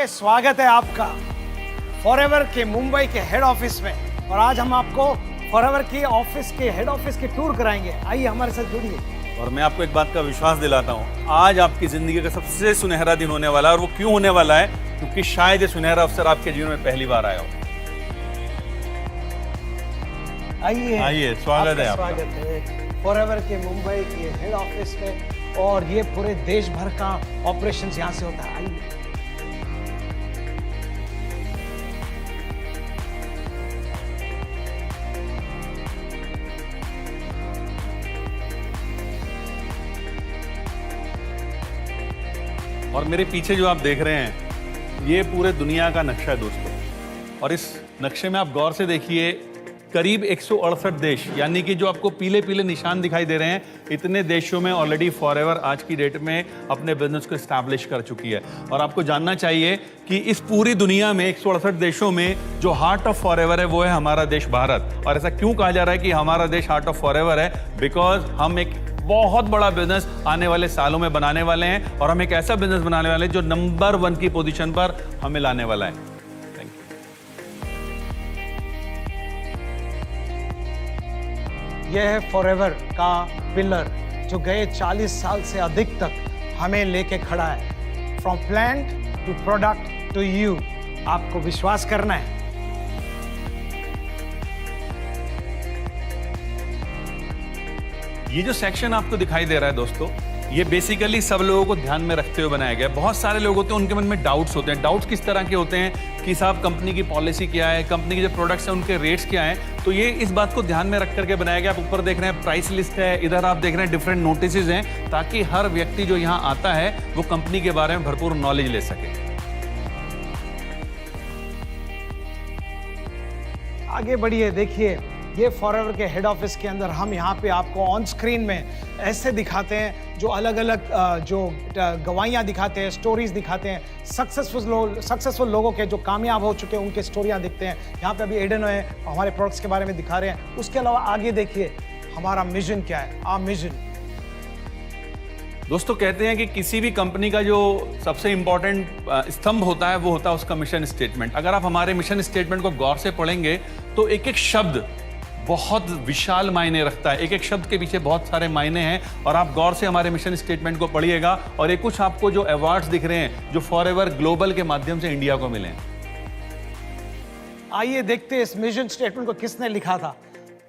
स्वागत है आपका फॉरएवर के मुंबई के हेड ऑफिस में। और आज हम आपको फॉरएवर की ऑफिस के हेड ऑफिस की टूर कराएंगे। आइए हमारे साथ जुड़िए। और मैं आपको एक बात का विश्वास दिलाता हूँ, आज आपकी जिंदगी का सबसे सुनहरा दिन होने वाला है। और वो क्यों होने वाला है? क्योंकि शायद ये सुनहरा अवसर आपके जीवन में पहली बार आया हो। आइए, स्वागत है आपका। स्वागत है फॉरएवर के मुंबई के हेड ऑफिस में। और ये पूरे देश भर का ऑपरेशन यहाँ से होता है। आइए। और मेरे पीछे जो आप देख रहे हैं, ये पूरे दुनिया का नक्शा है दोस्तों। और इस नक्शे में आप गौर से देखिए, करीब 168 देश, यानी कि जो आपको पीले पीले निशान दिखाई दे रहे हैं, इतने देशों में ऑलरेडी फॉरएवर आज की डेट में अपने बिजनेस को एस्टैब्लिश कर चुकी है। और आपको जानना चाहिए कि इस पूरी दुनिया में 168 देशों में जो हार्ट ऑफ फॉरएवर है वो है हमारा देश भारत। और ऐसा क्यों कहा जा रहा है कि हमारा देश हार्ट ऑफ फॉरएवर है? बिकॉज हम एक बहुत बड़ा बिजनेस आने वाले सालों में बनाने वाले हैं। और हम एक ऐसा बिजनेस बनाने वाले हैं जो नंबर 1 की पोजीशन पर हमें लाने वाला है। Thank you. यह है फॉरएवर का पिलर जो गए 40 साल से अधिक तक हमें लेके खड़ा है। From plant to product to you. आपको विश्वास करना है। ये जो सेक्शन आपको दिखाई दे रहा है दोस्तों, ये बेसिकली सब लोगों को ध्यान में रखते हुए बनाया गया है। बहुत सारे लोग होते हैं, उनके मन में डाउट्स होते हैं। डाउट्स किस तरह के होते हैं कि साहब कंपनी की पॉलिसी क्या है, कंपनी के जो प्रोडक्ट्स हैं उनके रेट्स क्या हैं। तो ये इस बात को ध्यान में रख करके बनाया गया। आप ऊपर देख रहे हैं प्राइस लिस्ट है, इधर आप देख रहे हैं डिफरेंट नोटिसेज हैं, ताकि हर व्यक्ति जो यहाँ आता है वो कंपनी के बारे में भरपूर नॉलेज ले सके। आगे बढ़िए। देखिए, ये फॉरएवर के हेड ऑफिस के अंदर हम यहाँ पे आपको ऑन स्क्रीन में ऐसे दिखाते हैं जो अलग अलग जो गवाहियाँ दिखाते हैं, स्टोरीज दिखाते हैं। सक्सेसफुल लोगों के जो कामयाब हो चुके हैं उनके स्टोरियाँ दिखते हैं। यहाँ पे अभी एडन है, हमारे प्रोडक्ट्स के बारे में दिखा रहे हैं। उसके अलावा आगे देखिए हमारा मिशन क्या है। आ मिशन दोस्तों, कहते हैं कि किसी भी कंपनी का जो सबसे इंपॉर्टेंट स्तंभ होता है वो होता है उसका मिशन स्टेटमेंट। अगर आप हमारे मिशन स्टेटमेंट को गौर से पढ़ेंगे तो एक एक शब्द बहुत विशाल मायने रखता है। एक एक शब्द के पीछे बहुत सारे मायने हैं। और आप गौर से हमारे मिशन स्टेटमेंट को पढ़िएगा। और ये कुछ आपको जो अवार्ड्स दिख रहे हैं जो फॉरएवर ग्लोबल के माध्यम से इंडिया को मिले हैं। आइए देखते हैं इस मिशन स्टेटमेंट को किसने लिखा था।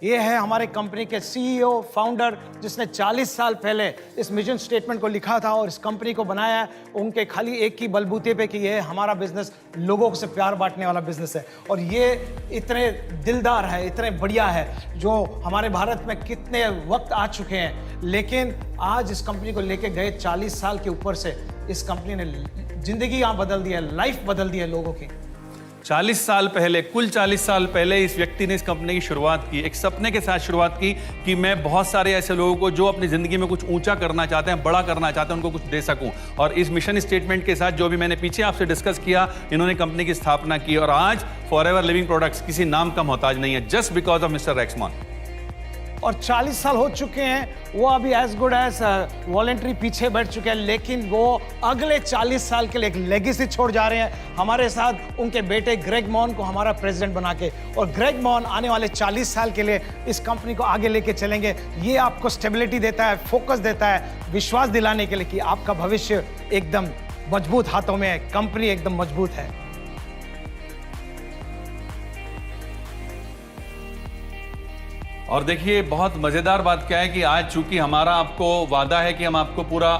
ये है हमारे कंपनी के सीईओ फाउंडर, जिसने 40 साल पहले इस मिशन स्टेटमेंट को लिखा था और इस कंपनी को बनाया। उनके खाली एक ही बलबूते पे कि ये हमारा बिजनेस लोगों से प्यार बांटने वाला बिजनेस है। और ये इतने दिलदार है, इतने बढ़िया है, जो हमारे भारत में कितने वक्त आ चुके हैं, लेकिन आज इस कंपनी को लेके गए 40 साल के ऊपर से इस कंपनी ने जिंदगी यहाँ बदल दी है, लाइफ बदल दी है लोगों की। 40 साल पहले, कुल 40 साल पहले इस व्यक्ति ने इस कंपनी की शुरुआत की, एक सपने के साथ शुरुआत की कि मैं बहुत सारे ऐसे लोगों को जो अपनी जिंदगी में कुछ ऊंचा करना चाहते हैं, बड़ा करना चाहते हैं, उनको कुछ दे सकूं। और इस मिशन स्टेटमेंट के साथ जो भी मैंने पीछे आपसे डिस्कस किया, इन्होंने कंपनी की स्थापना की। और आज फॉरएवर लिविंग प्रोडक्ट्स किसी नाम का मोहताज नहीं है, जस्ट बिकॉज ऑफ मिस्टर रेक्समैन। और 40 साल हो चुके हैं, वो अभी एज गुड एज वॉलंटरी पीछे बैठ चुके हैं, लेकिन वो अगले 40 साल के लिए एक लेगेसी छोड़ जा रहे हैं हमारे साथ उनके बेटे ग्रेग मॉन को हमारा प्रेसिडेंट बना के। और ग्रेग मॉन आने वाले 40 साल के लिए इस कंपनी को आगे लेके चलेंगे। ये आपको स्टेबिलिटी देता है, फोकस देता है, विश्वास दिलाने के लिए कि आपका भविष्य एकदम मजबूत हाथों में है, कंपनी एकदम मजबूत है। और देखिए, बहुत मजेदार बात क्या है कि आज चूंकि हमारा आपको वादा है कि हम आपको पूरा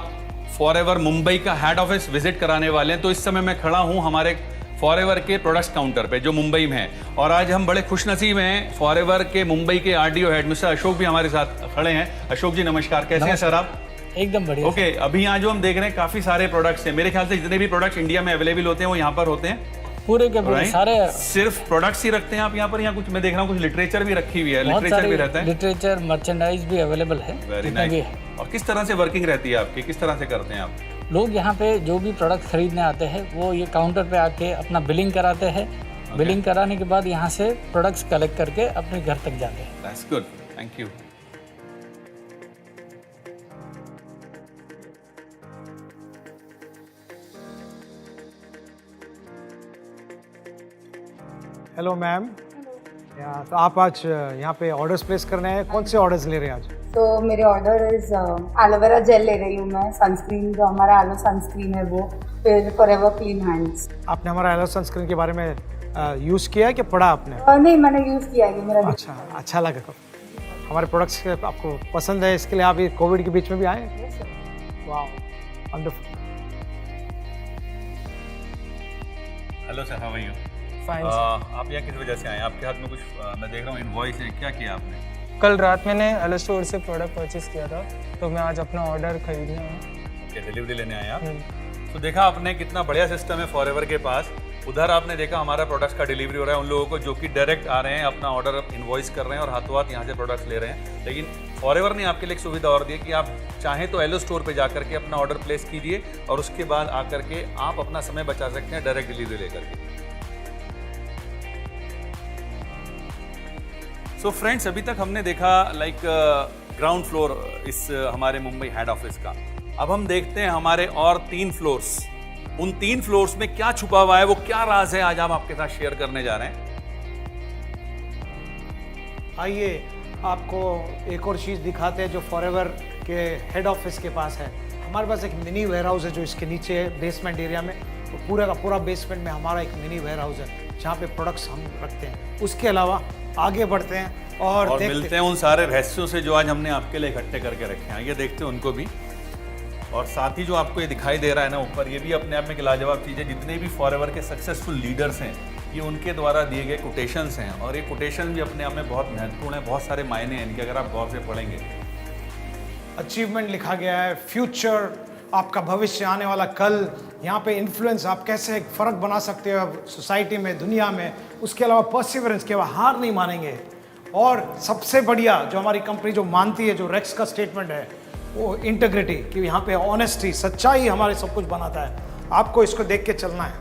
फॉरएवर मुंबई का हेड ऑफिस विजिट कराने वाले हैं, तो इस समय मैं खड़ा हूं हमारे फॉरएवर के प्रोडक्ट्स काउंटर पे जो मुंबई में है। और आज हम बड़े खुशनसीब हैं, फॉरएवर के मुंबई के आरडीओ हेड मिस्टर अशोक भी हमारे साथ खड़े हैं। अशोक जी नमस्कार, कैसे हैं सर आप? एकदम बढ़िया। ओके, अभी यहाँ जो हम देख रहे हैं काफी सारे प्रोडक्ट्स हैं। मेरे ख्याल से जितने भी प्रोडक्ट्स इंडिया में अवेलेबल होते हैं वो यहाँ पर होते हैं। पूरे के पूरे सारे। सिर्फ प्रोडक्ट्स ही रखते हैं आप यहाँ पर, या कुछ मैं देख रहा हूँ कुछ लिटरेचर भी रखी हुई है? लिटरेचर भी रहता है, लिटरेचर मर्चेंडाइज भी अवेलेबल है। Very nice. और किस तरह से वर्किंग रहती है आपकी, किस तरह से करते हैं आप? लोग यहाँ पे जो भी प्रोडक्ट खरीदने आते हैं वो ये काउंटर पे आके अपना बिलिंग कराते हैं। बिलिंग कराने के बाद यहाँ से प्रोडक्ट्स कलेक्ट करके अपने घर तक जाते हैं। That's good, thank you. Hello ma'am. तो आप आज यहाँ पे ऑर्डर्स प्लेस करने हैं, कौन से ऑर्डर्स ले रहे हैं आज? तो मेरे ऑर्डर इज एलोवेरा जेल ले रही हूँ मैं, सनस्क्रीन जो हमारा एलो सनस्क्रीन है वो, फिर फॉरएवर क्लीन हैंड्स। आपने हमारा एलो सनस्क्रीन के बारे में यूज़ किया है कि पढ़ा आपने? नहीं, मैंने यूज़ किया है, ये मेरा अच्छा लगा। तो हमारे प्रोडक्ट्स आपको पसंद है, इसके लिए आप ये कोविड के बीच में भी आए? वाह, wonderful. Hello sir, how are you? Fine. आप यहाँ किस वजह से आए? आपके हाथ में कुछ मैं देख रहा हूँ इनवॉइस है, क्या किया आपने? कल रात मैंने एलो स्टोर से प्रोडक्ट परचेज किया था, तो मैं आज अपना ऑर्डर खरीदने आया। ओके, डिलीवरी लेने आए आप? तो देखा आपने कितना बढ़िया सिस्टम है फॉरएवर के पास। उधर आपने देखा हमारा प्रोडक्ट्स का डिलीवरी हो रहा है उन लोगों को जो कि डायरेक्ट आ रहे हैं, अपना ऑर्डर इनवॉइस कर रहे हैं और हाथों हाथ यहाँ से प्रोडक्ट्स ले रहे हैं। लेकिन फॉरएवर ने आपके लिए एक सुविधा और दी है कि आप चाहें तो एलो स्टोर पे जा करके अपना ऑर्डर प्लेस कीजिए और उसके बाद आकर के आप अपना समय बचा सकते हैं डायरेक्ट डिलीवरी लेकर के। सो फ्रेंड्स, अभी तक हमने देखा ग्राउंड फ्लोर इस हमारे मुंबई हेड ऑफिस का। अब हम देखते हैं हमारे और 3 फ्लोर्स। उन 3 फ्लोर्स में क्या छुपा हुआ है, वो क्या राज है, आज हम आपके साथ शेयर करने जा रहे हैं। आइए आपको एक और चीज़ दिखाते हैं जो फॉरएवर के हेड ऑफिस के पास है। हमारे पास एक मिनी वेयर हाउस है जो इसके नीचे है, बेसमेंट एरिया में। तो पूरा का पूरा बेसमेंट में हमारा एक मिनी वेयर हाउस है जहाँ पे प्रोडक्ट्स हम रखते हैं। उसके अलावा आगे बढ़ते हैं और मिलते हैं उन सारे रहस्यों से जो आज हमने आपके लिए इकट्ठे करके रखे हैं। ये देखते हैं उनको भी। और साथ ही जो आपको ये दिखाई दे रहा है ना ऊपर, ये भी अपने आप में एक लाजवाब चीज़ है। जितने भी फॉरएवर के सक्सेसफुल लीडर्स हैं, ये उनके द्वारा दिए गए कोटेशंस हैं और ये कोटेशन भी अपने आप में बहुत महत्वपूर्ण है। बहुत सारे मायने हैं इनके, अगर आप गौर से पढ़ेंगे। अचीवमेंट लिखा गया है, फ्यूचर, आपका भविष्य, आने वाला कल, यहाँ पे इन्फ्लुएंस, आप कैसे एक फ़र्क बना सकते हो सोसाइटी में, दुनिया में। उसके अलावा परसिवरेंस, के हार नहीं मानेंगे। और सबसे बढ़िया जो हमारी कंपनी जो मानती है, जो रेक्स का स्टेटमेंट है, वो इंटीग्रिटी, कि यहाँ पे ऑनेस्टी, सच्चाई हमारे सब कुछ बनाता है। आपको इसको देख के चलना है।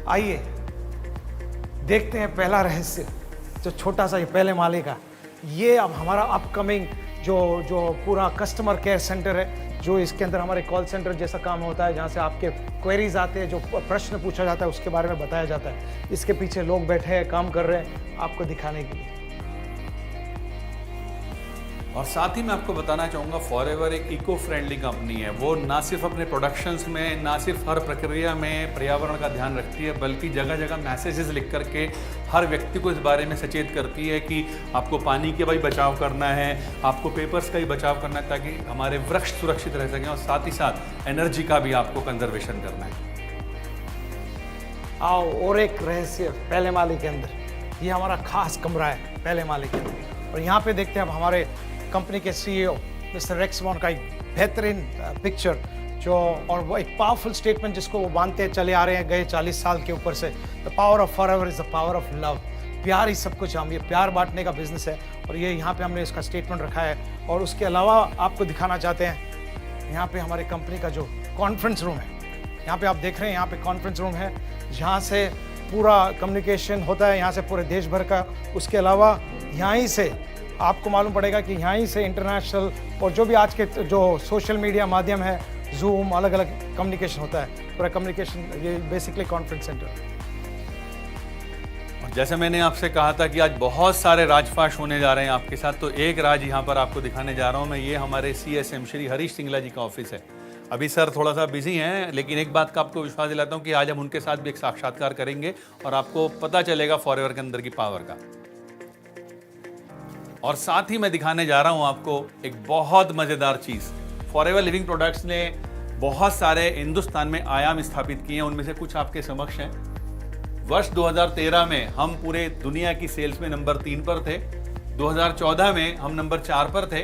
आइए देखते हैं पहला रहस्य, जो छोटा सा ये पहले माले का। ये अब हमारा अपकमिंग जो पूरा कस्टमर केयर सेंटर है, जो इसके अंदर हमारे कॉल सेंटर जैसा काम होता है, जहाँ से आपके क्वेरीज आते हैं, जो प्रश्न पूछा जाता है उसके बारे में बताया जाता है। इसके पीछे लोग बैठे हैं, काम कर रहे हैं आपको दिखाने के लिए। और साथ ही मैं आपको बताना चाहूँगा, फॉरएवर एक इको फ्रेंडली कंपनी है। वो ना सिर्फ अपने प्रोडक्शंस में, ना सिर्फ हर प्रक्रिया में पर्यावरण का ध्यान रखती है, बल्कि जगह जगह मैसेजेस लिख करके हर व्यक्ति को इस बारे में सचेत करती है कि आपको पानी के भी बचाव करना है, आपको पेपर्स का भी बचाव करना है, ताकि हमारे वृक्ष सुरक्षित रह सकें। और साथ ही साथ एनर्जी का भी आपको कंजर्वेशन करना है। आओ और एक रहस्य पहले माले के अंदर। ये हमारा खास कमरा है पहले माले के अंदर। और यहाँ पे देखते हैं अब हमारे कंपनी के सीईओ मिस्टर रेक्स वॉन का एक बेहतरीन पिक्चर, जो और वो एक पावरफुल स्टेटमेंट जिसको वो मानते चले आ रहे हैं गए 40 साल के ऊपर से। The power of forever is the power of love. प्यार ही सब कुछ, हम ये प्यार बांटने का बिजनेस है। और ये यहाँ पे हमने इसका स्टेटमेंट रखा है। और उसके अलावा आपको दिखाना चाहते हैं, यहाँ पे हमारे कंपनी का जो कॉन्फ्रेंस रूम है, यहाँ पे आप देख रहे हैं, यहाँ पे कॉन्फ्रेंस रूम है जहाँ से पूरा कम्युनिकेशन होता है, यहाँ से पूरे देश भर का। उसके अलावा यहाँ से आपको मालूम पड़ेगा कि यहाँ से इंटरनेशनल और जो भी आज के जो सोशल मीडिया माध्यम है, जूम, अलग अलग कम्युनिकेशन होता है। पूरा कम्युनिकेशन ये बेसिकली कॉन्फ्रेंस सेंटर। और जैसे मैंने आपसे कहा था कि आज बहुत सारे राजफाश होने जा रहे हैं आपके साथ, तो एक राज यहाँ पर आपको दिखाने जा रहा हूँ मैं। ये हमारे CSM श्री हरीश सिंगला जी का ऑफिस है। अभी सर थोड़ा सा बिजी हैं, लेकिन एक बात का आपको विश्वास दिलाता हूँ कि आज हम उनके साथ भी एक साक्षात्कार करेंगे और आपको पता चलेगा फॉरएवर के अंदर की पावर का। और साथ ही मैं दिखाने जा रहा हूं आपको एक बहुत मजेदार चीज। फॉरएवर लिविंग प्रोडक्ट्स ने बहुत सारे हिंदुस्तान में आयाम स्थापित किए हैं, उनमें से कुछ आपके समक्ष हैं। वर्ष 2013 में हम पूरे दुनिया की सेल्स में नंबर 3 पर थे। 2014 में हम नंबर 4 पर थे।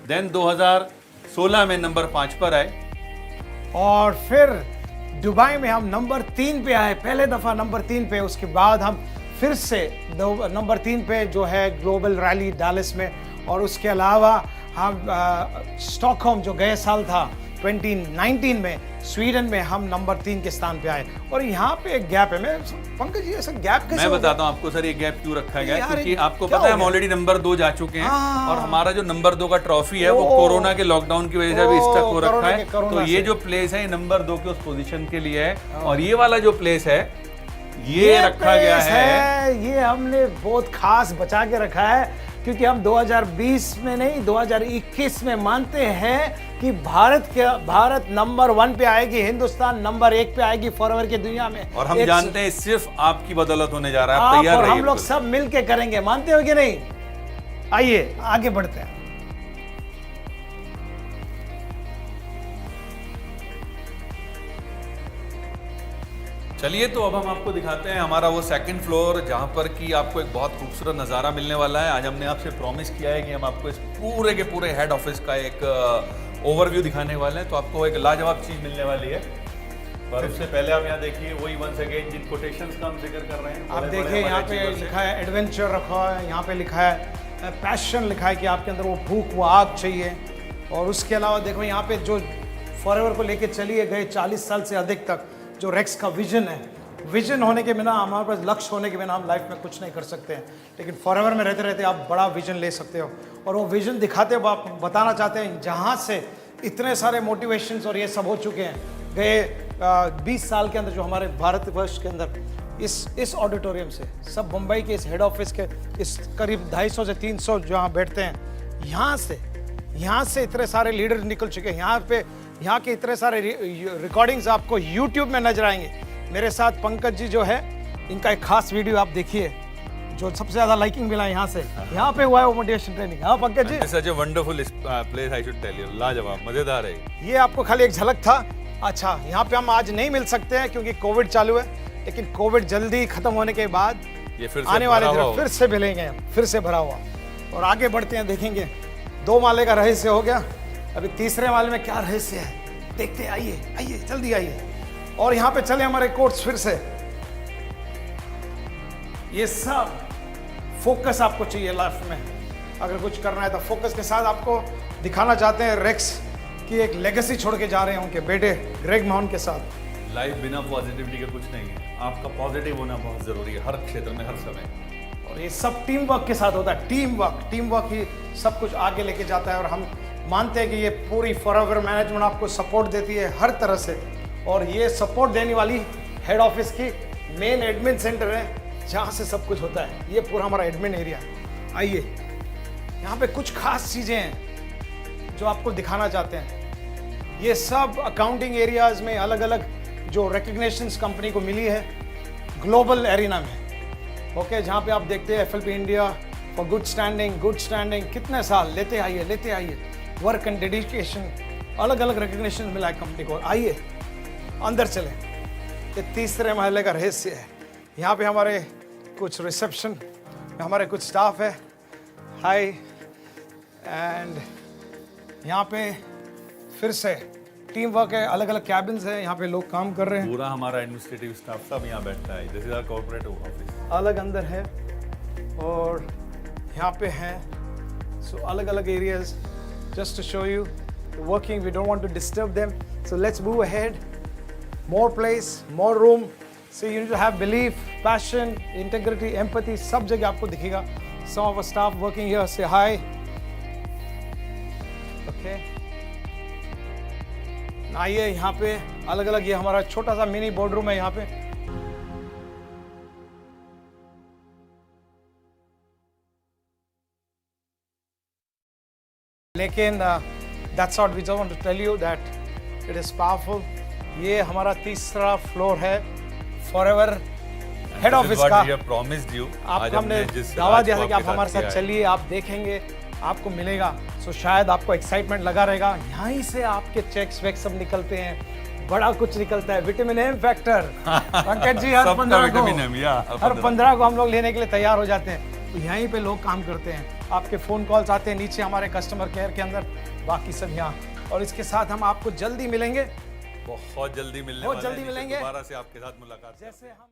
देन 2016 में नंबर 5 पर आए। और फिर दुबई में हम नंबर 3 पे आए, पहले दफा नंबर 3 पे। उसके बाद हम फिर से नंबर 3 पे जो है ग्लोबल रैली डालस में। और उसके अलावा हम स्टॉकहोम जो गए साल था 2019 में स्वीडन में हम नंबर 3 के स्थान पे आए। और यहाँ पे एक गैप है। मैं पंकज जी ऐसा गैप कैसे मैं हो गया? बताता हूँ आपको सर ये गैप क्यों रखा गया है, यार, क्योंकि आपको क्या पता है हो हम गया? ऑलरेडी नंबर 2 जा चुके हैं हाँ। और हमारा जो नंबर 2 का ट्रॉफी है वो ओ। कोरोना के लॉकडाउन की वजह से अभी स्टक हो रखा कोरोना है। के- कोरोना तो ये से। जो प्लेस है ये नंबर 2 के उस पोजीशन के लिए है और ये वाला जो प्लेस है ये रखा गया place है। ये हमने बहुत खास बचा के रखा है क्योंकि हम 2020 में नहीं 2021 में मानते हैं कि भारत नंबर 1 पे आएगी, हिंदुस्तान नंबर 1 पे आएगी फॉरएवर की दुनिया में। और हम एक- जानते हैं सिर्फ आपकी बदौलत होने जा रहा है। आप आप तैयार और रहिए हम लोग बिल्कुल। सब मिलके करेंगे, मानते हो कि नहीं? आइए आगे बढ़ते हैं। चलिए तो अब हम आपको दिखाते हैं हमारा वो सेकंड फ्लोर जहाँ पर कि आपको एक बहुत खूबसूरत नज़ारा मिलने वाला है। आज हमने आपसे प्रॉमिस किया है कि हम आपको इस पूरे के पूरे हेड ऑफिस का एक ओवरव्यू दिखाने वाले हैं, तो आपको एक लाजवाब चीज़ मिलने वाली है। पर उससे पहले आप यहाँ देखिए वही वंस अगेन जिन कोटेशंस का हम जिक्र कर रहे हैं। आप बड़े-बड़े देखिए यहाँ हमारे पे achievers हैं। लिखा है एडवेंचर रखा है, यहाँ पे लिखा है पैशन लिखा है कि आपके अंदर वो भूख वो आग चाहिए। और उसके अलावा देखो यहाँ पे जो फॉरएवर को लेके चलिए गए 40 साल से अधिक तक जो रेक्स का विजन है, विजन होने के बिना हमारे पास लक्ष्य होने के बिना हम लाइफ में कुछ नहीं कर सकते हैं, लेकिन फॉरएवर में रहते रहते आप बड़ा विजन ले सकते हो। और वो विजन दिखाते हुए आप बताना चाहते हैं जहाँ से इतने सारे मोटिवेशंस और ये सब हो चुके हैं गए 20 साल के अंदर, जो हमारे भारतवर्ष के अंदर इस ऑडिटोरियम से सब मुंबई के इस हेड ऑफिस के इस करीब 250 से 300 जहाँ बैठते हैं, यहाँ से इतने सारे लीडर निकल चुके हैं। यहाँ के इतने सारे रिकॉर्डिंग्स आपको यूट्यूब में नजर आएंगे। मेरे साथ पंकज जी जो है, इनका एक खास वीडियो आप देखिए जो सबसे ज्यादा लाइकिंग मिला यहाँ से। यहाँ पे हुआ है वो मोटिवेशन ट्रेनिंग। हाँ Pankaj ji, such a wonderful place I should tell you, लाजवाब मजेदार है। ये आपको खाली एक झलक था। अच्छा, यहाँ पे हम आज नहीं मिल सकते हैं क्योंकि कोविड चालू है, लेकिन कोविड जल्दी खत्म होने के बाद ये फिर से आने वाले भरा दिनों हुआ फिर से मिलेंगे हम, फिर से भरा हुआ। और आगे बढ़ते हैं, देखेंगे 2 माले का रहस्य हो गया, अभी तीसरे माले में क्या रहस्य है देखते हैं। आइए जल्दी आइए। और यहाँ पे चले हमारे कोर्स फिर से। ये सब फोकस आपको चाहिए लाइफ में, अगर कुछ करना है तो फोकस के साथ आपको दिखाना चाहते हैं रेक्स की एक लेगेसी छोड़ के जा रहे हैं उनके बेटे ग्रेग महान के साथ। लाइफ बिना पॉजिटिविटी के कुछ नहीं है। आपका पॉजिटिव होना बहुत जरूरी है हर क्षेत्र में, हर समय। और ये सब टीम वर्क के साथ होता है। टीम वर्क ही सब कुछ आगे लेके जाता है। और हम मानते हैं कि ये पूरी फॉरएवर मैनेजमेंट आपको सपोर्ट देती है हर तरह से। और ये सपोर्ट देने वाली हेड ऑफिस की मेन एडमिन सेंटर है जहाँ से सब कुछ होता है। ये पूरा हमारा एडमिन एरिया। आइए, यहाँ पे कुछ खास चीज़ें हैं जो आपको दिखाना चाहते हैं। ये सब अकाउंटिंग एरियाज में अलग अलग जो रिकग्निशंस कंपनी को मिली है ग्लोबल एरिना में। ओके, जहाँ पे आप देखते हैं FLP India for good standing कितने साल लेते आइए वर्क एंड डेडिकेशन, अलग अलग रिकग्निशन मिला है कंपनी को। आइए अंदर चले। ये तीसरे महले का रहस्य है। यहाँ पे हमारे कुछ रिसेप्शन, हमारे कुछ स्टाफ है। हाय। एंड यहाँ पे फिर से टीम वर्क है, अलग अलग कैबिन्स है, यहाँ पे लोग काम कर रहे हैं। पूरा हमारा एडमिनिस्ट्रेटिव स्टाफ सब यहाँ बैठता है। This is our corporate office. अलग अंदर है और यहाँ पे हैं। सो अलग अलग areas, just to show you working, we don't want to disturb them, so let's move ahead. More place, more room. So you need to have belief, passion, integrity, empathy, सब जगह आपको दिखेगा। Some of staff working here, say hi. Okay, आइए यहाँ पे अलग अलग, ये हमारा छोटा सा मिनी बोर्ड रूम है यहाँ पे। लेकिन that's what we just want to tell you that it is powerful. ये हमारा तीसरा फ्लोर है फॉरएवर हेड ऑफिस का। आपको हमने दावा दिया था कि आप हमारे साथ चलिए, आप देखेंगे, आपको मिलेगा। सो शायद आपको एक्साइटमेंट लगा रहेगा। यहीं से आपके चेक्स वेक्स सब निकलते हैं, बड़ा कुछ निकलता है। Vitamin M factor Pankaj ji हर 15 को हम लोग लेने के लिए तैयार हो जाते हैं। तो यहीं पे लोग काम करते हैं। आपके फ़ोन कॉल्स आते हैं नीचे हमारे कस्टमर केयर के अंदर, बाकी सब यहाँ। और इसके साथ हम आपको जल्दी मिलेंगे, बहुत जल्दी मिलने बहुत वाले हैं। जल्दी मिलेंगे। दोबारा से आपके साथ मुलाकात जैसे हम